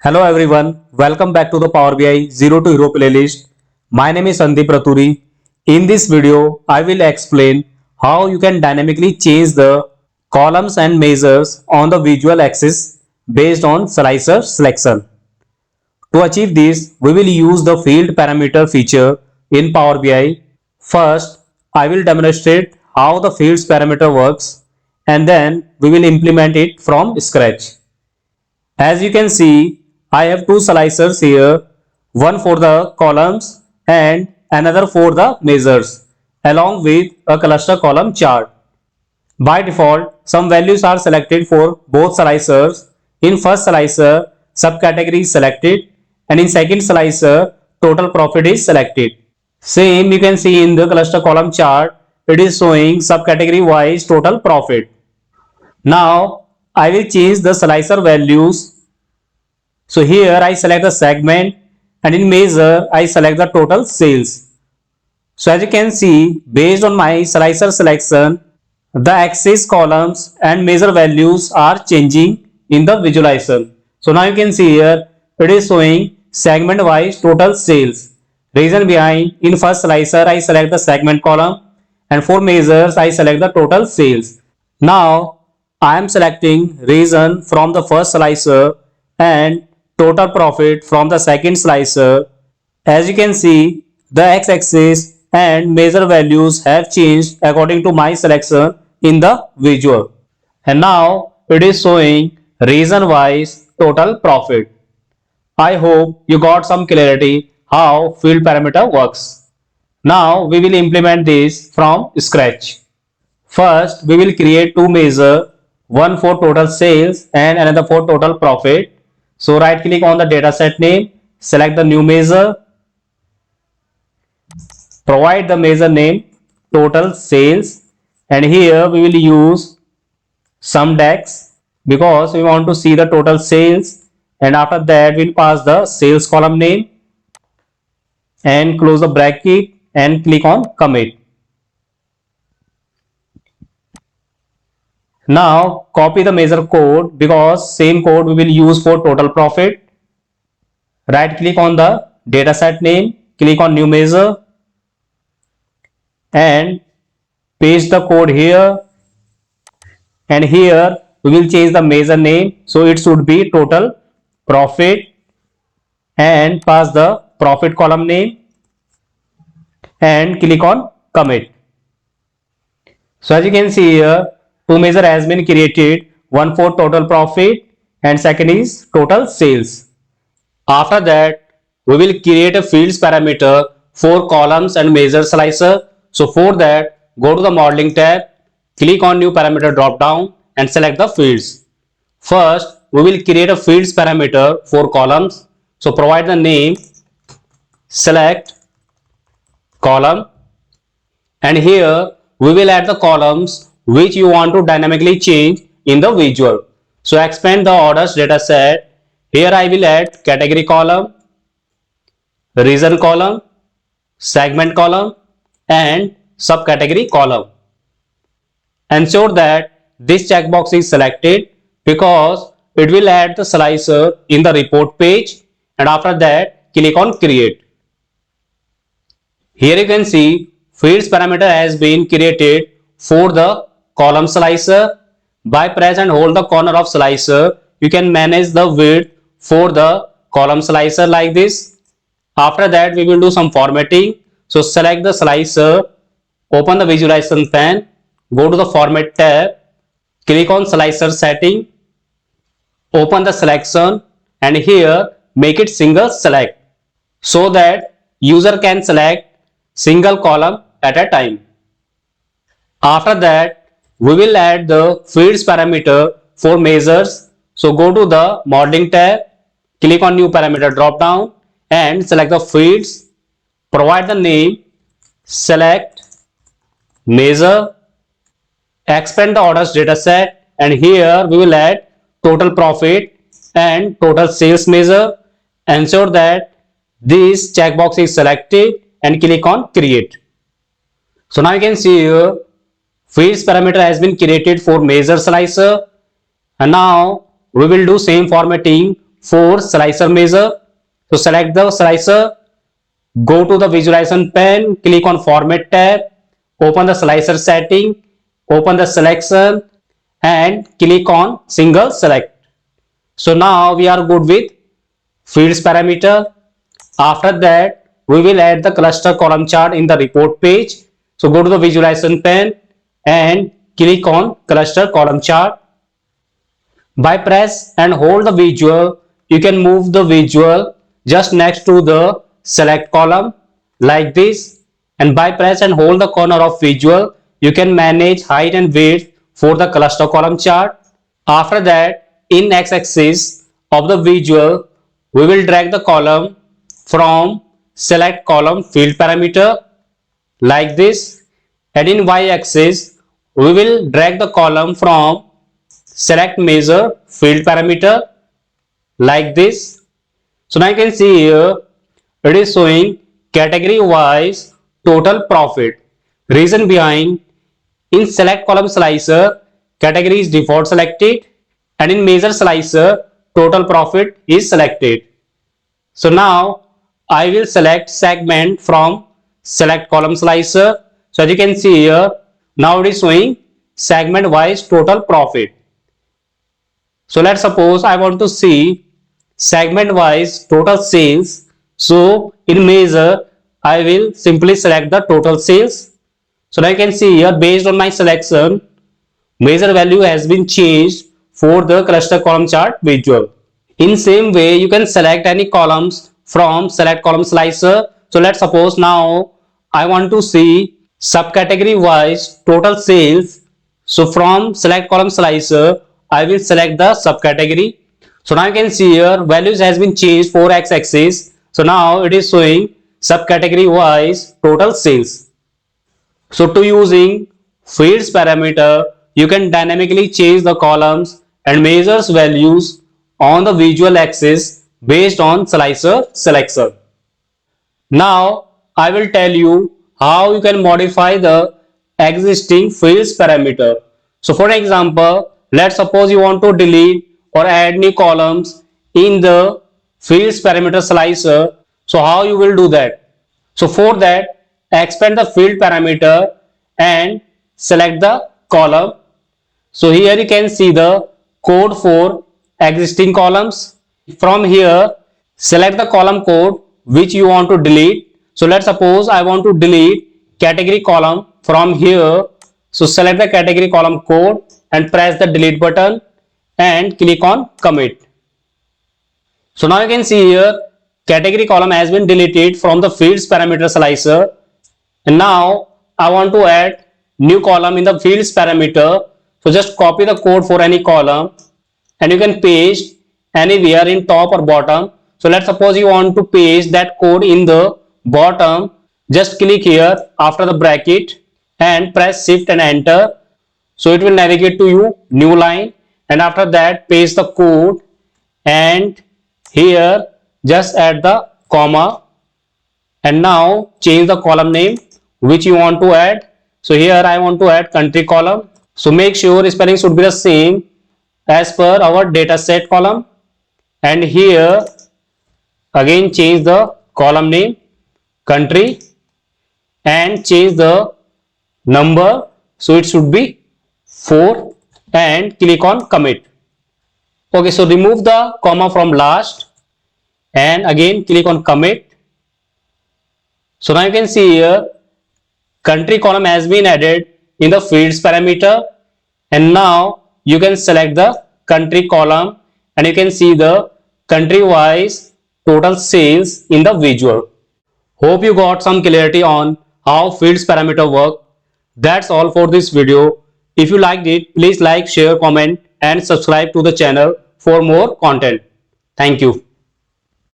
Hello everyone, welcome back to the Power BI Zero to Hero playlist. My name is Sandeep Raturi. In this video, I will explain how you can dynamically change the columns and measures on the visual axis based on slicer selection. To achieve this, we will use the field parameter feature in Power BI. First, I will demonstrate how the fields parameter works and then we will implement it from scratch. As you can see, I have two slicers here, one for the columns and another for the measures, along with a cluster column chart. By default, some values are selected for both slicers. In first slicer, subcategory is selected, and in second slicer, total profit is selected. Same you can see in the cluster column chart, it is showing subcategory wise total profit. Now, I will change the slicer values. So here I select the segment and in measure I select the total sales. So as you can see, based on my slicer selection, the axis columns and measure values are changing in the visualization. So now you can see here it is showing segment wise total sales. Reason behind, in first slicer I select the segment column and for measures I select the total sales. Now I am selecting region from the first slicer and total profit from the second slicer. As you can see, the x-axis and measure values have changed according to my selection in the visual. And now it is showing region wise total profit. I hope you got some clarity how field parameter works. Now we will implement this from scratch. First, we will create two measures, one for total sales and another for total profit. So right click on the dataset name, select the new measure, provide the measure name total sales, and here we will use sum DAX because we want to see the total sales, and after that we'll pass the sales column name and close the bracket and click on commit. Now copy the measure code because same code we will use for total profit. Right click on the dataset name, click on new measure and paste the code here, and here we will change the measure name, so it should be total profit, and pass the profit column name and click on commit. So as you can see here, two measure has been created, one for total profit and second is total sales. After that, we will create a fields parameter for columns and measure slicer. So for that, go to the modeling tab, click on new parameter drop down and select the fields. First, we will create a fields parameter for columns. So provide the name, select column, and here we will add the columns which you want to dynamically change in the visual. So expand the orders data set. Here I will add category column, region column, segment column and subcategory column. Ensure that this checkbox is selected because it will add the slicer in the report page, and after that click on create. Here you can see fields parameter has been created for the column slicer. By press and hold the corner of slicer, you can manage the width for the column slicer like this. After that we will do some formatting. So select the slicer, open the visualization pane, go to the format tab, click on slicer setting, open the selection and here make it single select so that user can select single column at a time. After that, we will add the fields parameter for measures. So go to the modeling tab, click on new parameter drop down and select the fields, provide the name, select measure, expand the orders data set, and here we will add total profit and total sales measure. Ensure that this checkbox is selected and click on create. So now you can see here fields parameter has been created for measure slicer, and now we will do same formatting for slicer measure. So select the slicer, go to the visualization pane, click on format tab, open the slicer setting, open the selection and click on single select. So now we are good with fields parameter. After that, we will add the cluster column chart in the report page. So go to the visualization pane and click on cluster column chart. By press and hold the visual, you can move the visual just next to the select column like this. And by press and hold the corner of visual, you can manage height and width for the cluster column chart. After that, in x-axis of the visual, we will drag the column from select column field parameter like this, and in y-axis we will drag the column from select measure field parameter like this. So now you can see here it is showing category wise total profit. Reason behind, in select column slicer category is default selected and in measure slicer total profit is selected. So now I will select segment from select column slicer. So as you can see here, now it is showing segment wise total profit. So let's suppose I want to see segment wise total sales. So in measure, I will simply select the total sales. So now you can see here, based on my selection, measure value has been changed for the cluster column chart visual. In same way, you can select any columns from select column slicer. So let's suppose now I want to see subcategory wise total sales. So from select column slicer, I will select the subcategory. So now you can see here values has been changed for x-axis. So now it is showing subcategory wise total sales. So to using fields parameter, you can dynamically change the columns and measures values on the visual axis based on slicer selection. Now I will tell you how you can modify the existing fields parameter. So for example, let's suppose you want to delete or add new columns in the fields parameter slicer. So how you will do that? So for that, expand the field parameter and select the column. So here you can see the code for existing columns. From here, select the column code which you want to delete. So let's suppose I want to delete category column from here. So select the category column code and press the delete button and click on commit. So now you can see here category column has been deleted from the fields parameter slicer. And now I want to add new column in the fields parameter. So just copy the code for any column and you can paste anywhere in top or bottom. So let's suppose you want to paste that code in the bottom. Just click here after the bracket and press shift and enter. So it will navigate to you new line, and after that paste the code and here just add the comma and now change the column name which you want to add. So here I want to add country column. So make sure spelling should be the same as per our data set column, and here again change the column name country and change the number, so it should be 4 and click on commit. Okay, so remove the comma from last and again click on commit. So now you can see here country column has been added in the fields parameter, and now you can select the country column and you can see the country wise total sales in the visual. Hope you got some clarity on how fields parameter work. That's all for this video. If you liked it, please like, share, comment and subscribe to the channel for more content. Thank you.